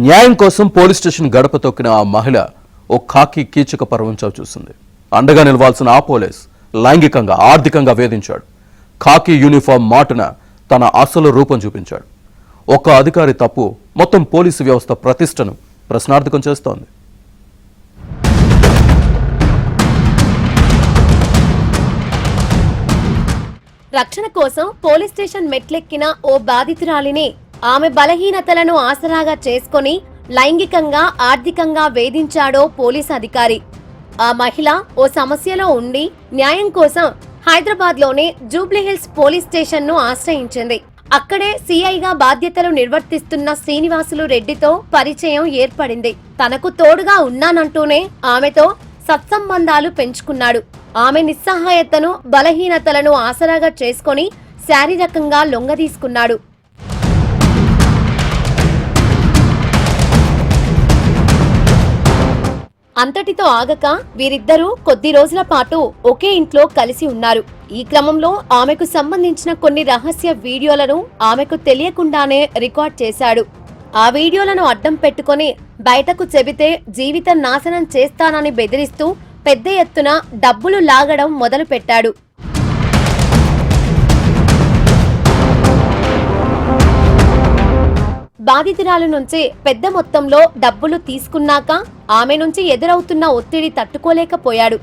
న్యాయం కోసం police station గడప తొక్కిన ఆ మహిళ ఓ ఖాకీ కీచక పర్వం చూసింది. అండగా నిలవాల్సిన ఆ పోలీస్ లైంగికంగా ఆర్థికంగా వేధించాడు. ఖాకీ యూనిఫామ్ మాటున తన అసలు రూపం చూపించాడు. ఒక్క అధికారి తప్పు మొత్తం పోలీసు వ్యవస్థ ప్రతిష్టను ప్రశ్నార్థకం చేస్తోంది. రక్షణ కోసం పోలీస్ స్టేషన్ మెట్లెక్కిన ఓ బాధితురాలిని ఆమె బలహీనతలను ఆసరాగా చేసుకుని లైంగికంగా ఆర్థికంగా వేధించాడో పోలీస్ అధికారి. ఆ మహిళ ఓ సమస్యలో ఉండి న్యాయం కోసం హైదరాబాద్లోని జూబ్లీహిల్స్ పోలీస్ స్టేషన్ ను ఆశ్రయించింది. అక్కడే సిఐగా బాధ్యతలు నిర్వర్తిస్తున్న శ్రీనివాసులు రెడ్డితో పరిచయం ఏర్పడింది. తనకు తోడుగా ఉన్నానంటూనే ఆమెతో సత్సంబంధాలు పెంచుకున్నాడు. ఆమె నిస్సహాయతను బలహీనతలను ఆసరాగా చేసుకుని శారీరకంగా లొంగదీసుకున్నాడు. అంతటితో ఆగక వీరిద్దరూ కొద్ది రోజుల పాటు ఒకే ఇంట్లో కలిసి ఉన్నారు. ఈ క్రమంలో ఆమెకు సంబంధించిన కొన్ని రహస్య వీడియోలను ఆమెకు తెలియకుండానే రికార్డ్ చేశాడు. ఆ వీడియోలను అడ్డం పెట్టుకుని బయటకు చెబితే జీవితం నాశనం చేస్తానని బెదిరిస్తూ పెద్ద ఎత్తున డబ్బులు లాగడం మొదలుపెట్టాడు. బాధితురాలు నుంచి పెద్ద మొత్తంలో డబ్బులు తీసుకున్నాక ఆమె నుంచి ఎదురవుతున్న ఒత్తిడి తట్టుకోలేకపోయాడు.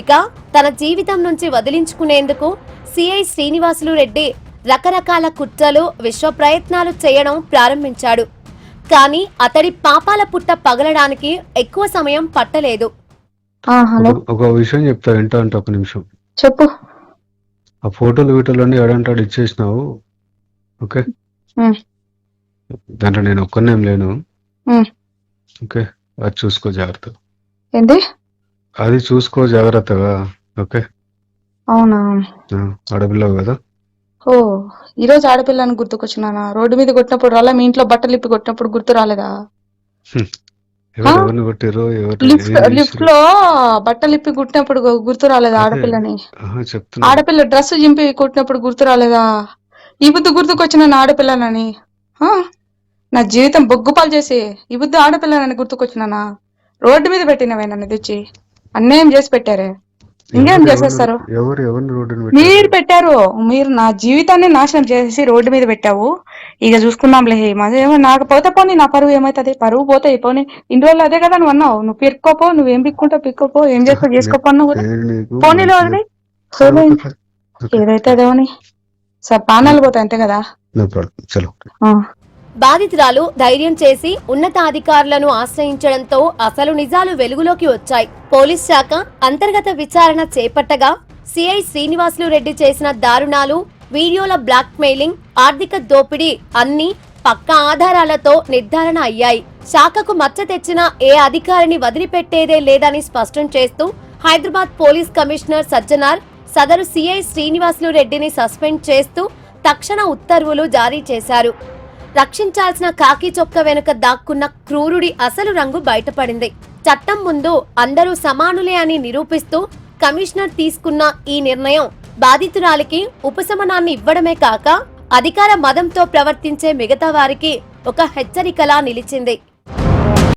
ఇక తన జీవితం నుంచి వదిలించుకునేందుకు సిఐ శ్రీనివాసులు రెడ్డి రకరకాల కుట్రలు విశ్వ ప్రయత్నాలు చేయడం ప్రారంభించాడు. కానీ అతడి పాపాల పుట్ట పగలడానికి ఎక్కువ సమయం పట్టలేదు. ఒక విషయం చెప్తా, ఏంటో అంటే ఒక నిమిషం చెప్పు. ఆ ఫోటోలు ఎడంటాడు ఇచ్చేసినావు, ఓకే? దాంట్లో నేను ఒక్కనేం లేను, ఓకే? అది చూసుకో జాగ్రత్త. ఏంటి అది చూసుకో జాగ్రత్తగా, ఓకే? అవునా? ఆడపిల్లవు కదా. ఓ, ఈ రోజు ఆడపిల్లని గుర్తుకొచ్చినానా? రోడ్డు మీద కొట్టినప్పుడు రాలే? మీ ఇంట్లో బట్టలు ఇప్పి కొట్టినప్పుడు గుర్తు రాలేదా? ఎవరిని కొట్టిరో, లిఫ్ట్ లో బట్టలు ఇప్పి కుట్టినప్పుడు గుర్తు రాలేదా ఆడపిల్లని? ఆడపిల్ల డ్రెస్ చింపి కొట్టినప్పుడు గుర్తు రాలేదా? ఈ బుద్ధి గుర్తుకొచ్చిన ఆడపిల్లనని నా జీవితం బొగ్గుపాలు చేసి ఈ బుద్ధి ఆడపిల్లనని గుర్తుకొచ్చినానా? రోడ్డు మీద పెట్టినవే నన్ను తెచ్చి అన్యాయం చేసి పెట్టారే. ఇంకేం చేసేస్తారు? మీరు పెట్టారు. మీరు నా జీవితాన్ని నాశనం చేసి రోడ్డు మీద పెట్టావు. ఇక చూసుకున్నాంలే, ఏమో నాకు పోతే పోనీ, నా పరువు ఏమైతుంది? పరువు పోతే పోనీ. ఇన్ని రోజులు అదే కదా నువ్వు అన్నావు. నువ్వు పిక్కోపో, నువ్వేం పిక్కుంటావు పిక్కోపో, ఏం చేస్తావు చేసుకోపో అన్నావు కదా. పోనీలో వదిలి ఏదైతే అదేమని పానాలు పోతాయి, అంతే కదా. బాధితురాలు ధైర్యం చేసి ఉన్నతాధికారులను ఆశ్రయించడంతో అసలు నిజాలు వెలుగులోకి వచ్చాయి. పోలీస్ శాఖ అంతర్గత విచారణ చేపట్టగా సిఐ శ్రీనివాసులు రెడ్డి చేసిన దారుణాలు, వీడియోల బ్లాక్ మెయిలింగ్, ఆర్థిక దోపిడీ అన్ని పక్కా ఆధారాలతో నిర్ధారణ అయ్యాయి. శాఖకు మచ్చ తెచ్చిన ఏ అధికారిని వదిలిపెట్టేదే లేదని స్పష్టం చేస్తూ హైదరాబాద్ పోలీస్ కమిషనర్ సజ్జనార్ సదరు సిఐ శ్రీనివాసులు రెడ్డిని సస్పెండ్ చేస్తూ తక్షణ ఉత్తర్వులు జారీ చేశారు. రక్షించాల్సిన కాకి చొక్క వెనుక దాక్కున్న క్రూరుడి అసలు రంగు బయటపడింది. చట్టం ముందు అందరూ సమానులే అని నిరూపిస్తూ కమిషనర్ తీసుకున్న ఈ నిర్ణయం బాధితురాలికి ఉపశమనాన్ని ఇవ్వడమే కాక అధికార మదంతో ప్రవర్తించే మిగతా వారికి ఒక హెచ్చరికలా నిలిచింది.